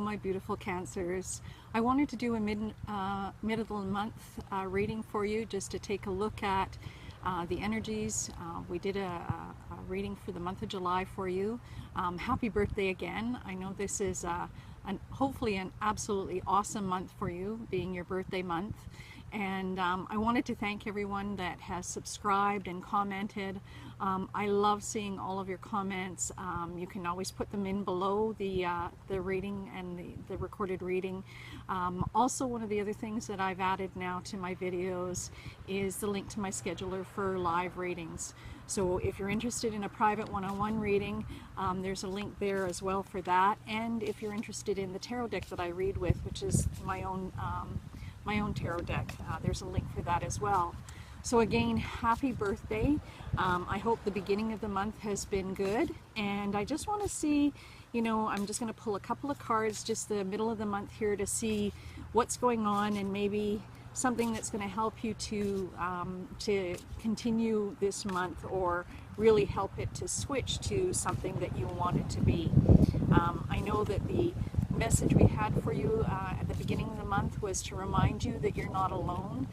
my beautiful Cancers. I wanted to do a mid of the month reading for you, just to take a look at the energies. We did a reading for the month of July for you. Happy birthday again. I know this is hopefully an absolutely awesome month for you, being your birthday month. And I wanted to thank everyone that has subscribed and commented. I love seeing all of your comments. You can always put them in below the rating and the recorded reading. Also, one of the other things that I've added now to my videos is the link to my scheduler for live readings. So if you're interested in a private one-on-one reading, there's a link there as well for that. And if you're interested in the tarot deck that I read with, which is my own tarot deck, there's a link for that as well. So again, happy birthday. I hope the beginning of the month has been good, and I just want to see, you know, I'm just going to pull a couple of cards just the middle of the month here to see what's going on, and maybe something that's going to help you to continue this month, or really help it to switch to something that you want it to be. I know that the message we had for you at the beginning of the month was to remind you that you're not alone.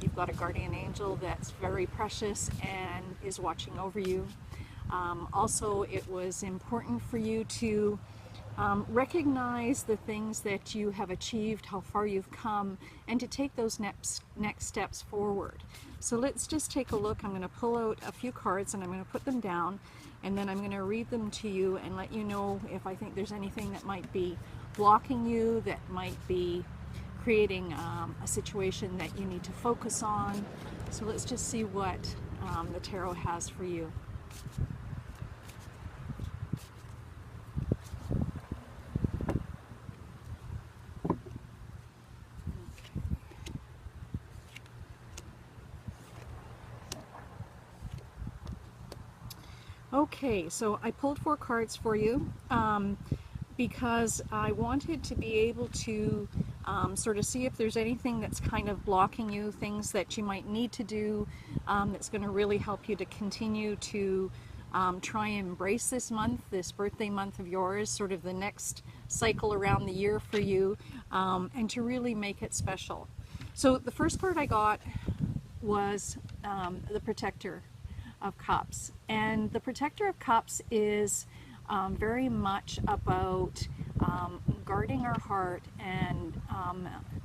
You've got a guardian angel that's very precious and is watching over you. Also, it was important for you to recognize the things that you have achieved, how far you've come, and to take those next steps forward. So let's just take a look. I'm going to pull out a few cards and I'm going to put them down, and then I'm going to read them to you and let you know if I think there's anything that might be blocking you, that might be creating a situation that you need to focus on. So let's just see what the tarot has for you. Okay, so I pulled 4 cards for you because I wanted to be able to sort of see if there's anything that's kind of blocking you, things that you might need to do that's going to really help you to continue to try and embrace this month, this birthday month of yours, sort of the next cycle around the year for you, and to really make it special. So the first card I got was the Protector of Cups, and the Protector of Cups is very much about guarding our heart and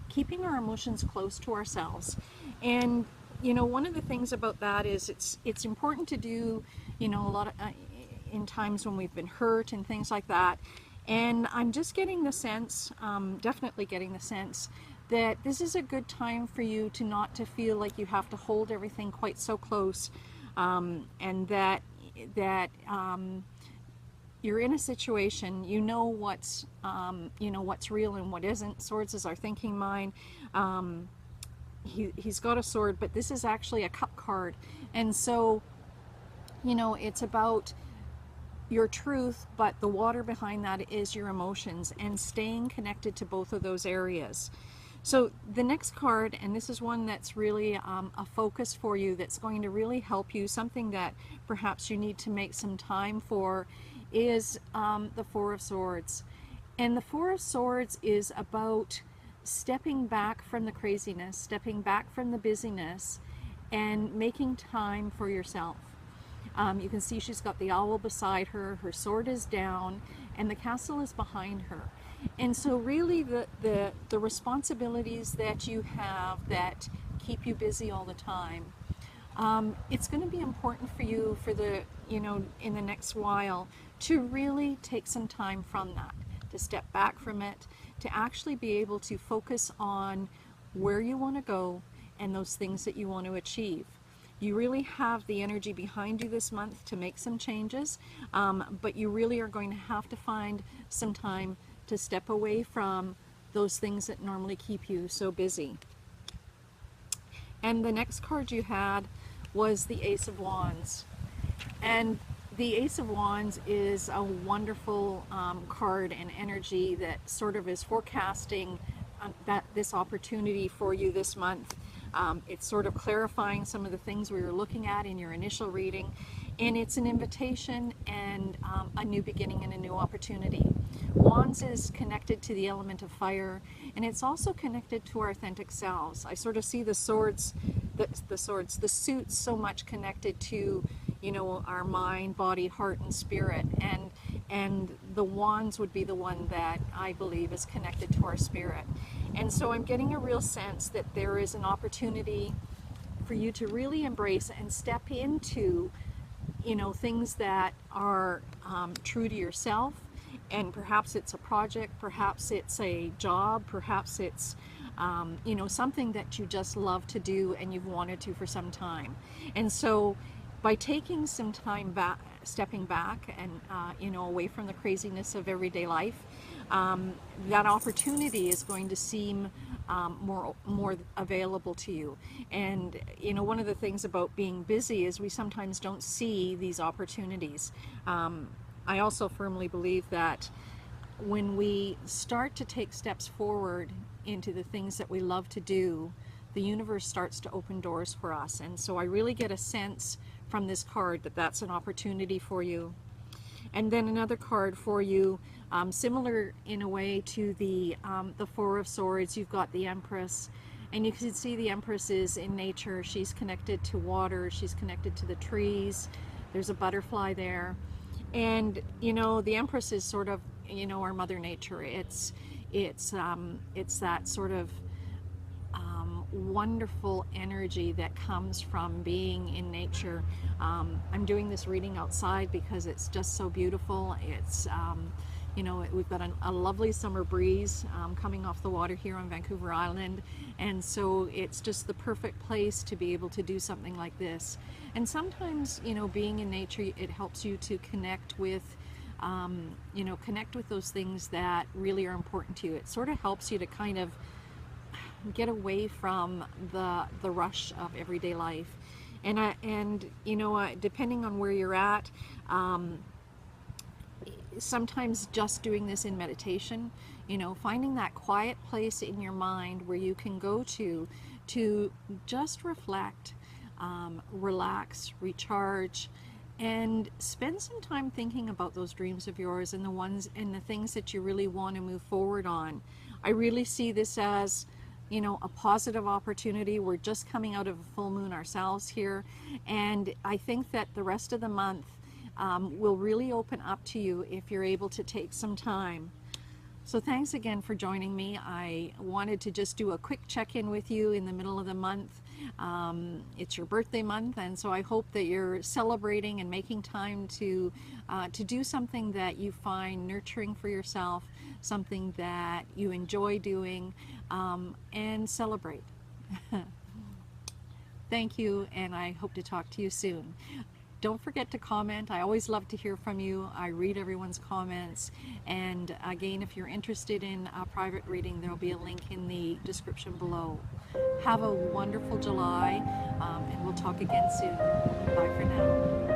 keeping our emotions close to ourselves. And you know, one of the things about that is it's important to do, you know, a lot of in times when we've been hurt and things like that. And I'm just getting the sense, definitely getting the sense, that this is a good time for you to not to feel like you have to hold everything quite so close. And that you're in a situation, you know what's real and what isn't. Swords is our thinking mind. He's got a sword, but this is actually a cup card, and so, you know, it's about your truth, but the water behind that is your emotions, and staying connected to both of those areas. So the next card, and this is one that's really a focus for you, that's going to really help you, something that perhaps you need to make some time for, is the Four of Swords. And the Four of Swords is about stepping back from the craziness, stepping back from the busyness, and making time for yourself. You can see she's got the owl beside her, her sword is down, and the castle is behind her. And so really the responsibilities that you have that keep you busy all the time, it's going to be important for you for the, you know, in the next while, to really take some time from that, to step back from it, to actually be able to focus on where you want to go and those things that you want to achieve. You really have the energy behind you this month to make some changes, but you really are going to have to find some time to step away from those things that normally keep you so busy. And the next card you had was the Ace of Wands. And the Ace of Wands is a wonderful card and energy that sort of is forecasting this opportunity for you this month. It's sort of clarifying some of the things we were looking at in your initial reading, and it's an invitation and a new beginning and a new opportunity. Wands is connected to the element of fire, and it's also connected to our authentic selves. I sort of see the suits so much connected to, you know, our mind, body, heart, and spirit, and the wands would be the one that I believe is connected to our spirit. And so I'm getting a real sense that there is an opportunity for you to really embrace and step into, you know, things that are true to yourself. And perhaps it's a project, perhaps it's a job, perhaps it's you know, something that you just love to do and you've wanted to for some time. And so by taking some time back, stepping back and you know, away from the craziness of everyday life, that opportunity is going to seem more available to you. And you know, one of the things about being busy is we sometimes don't see these opportunities. I also firmly believe that when we start to take steps forward into the things that we love to do, the universe starts to open doors for us. And so I really get a sense from this card that that's an opportunity for you. And then another card for you, similar in a way to the Four of Swords. You've got the Empress, and you can see the Empress is in nature. She's connected to water, she's connected to the trees, there's a butterfly there. And you know, the Empress is sort of, you know, our Mother Nature. It's that sort of wonderful energy that comes from being in nature. I'm doing this reading outside because it's just so beautiful. It's you know, we've got a lovely summer breeze coming off the water here on Vancouver Island, and so it's just the perfect place to be able to do something like this. And sometimes, you know, being in nature, it helps you to connect with you know, connect with those things that really are important to you. It sort of helps you to kind of get away from the rush of everyday life. And you know, depending on where you're at, sometimes just doing this in meditation, you know, finding that quiet place in your mind where you can go to just reflect, relax, recharge, and spend some time thinking about those dreams of yours and the things that you really want to move forward on. I really see this as, you know, a positive opportunity. We're just coming out of a full moon ourselves here, and I think that the rest of the month will really open up to you if you're able to take some time. So thanks again for joining me. I wanted to just do a quick check-in with you in the middle of the month. It's your birthday month, and so I hope that you're celebrating and making time to do something that you find nurturing for yourself, something that you enjoy doing, and celebrate. Thank you, and I hope to talk to you soon. Don't forget to comment. I always love to hear from you. I read everyone's comments. And again, if you're interested in a private reading, there will be a link in the description below. Have a wonderful July, and we'll talk again soon. Bye for now.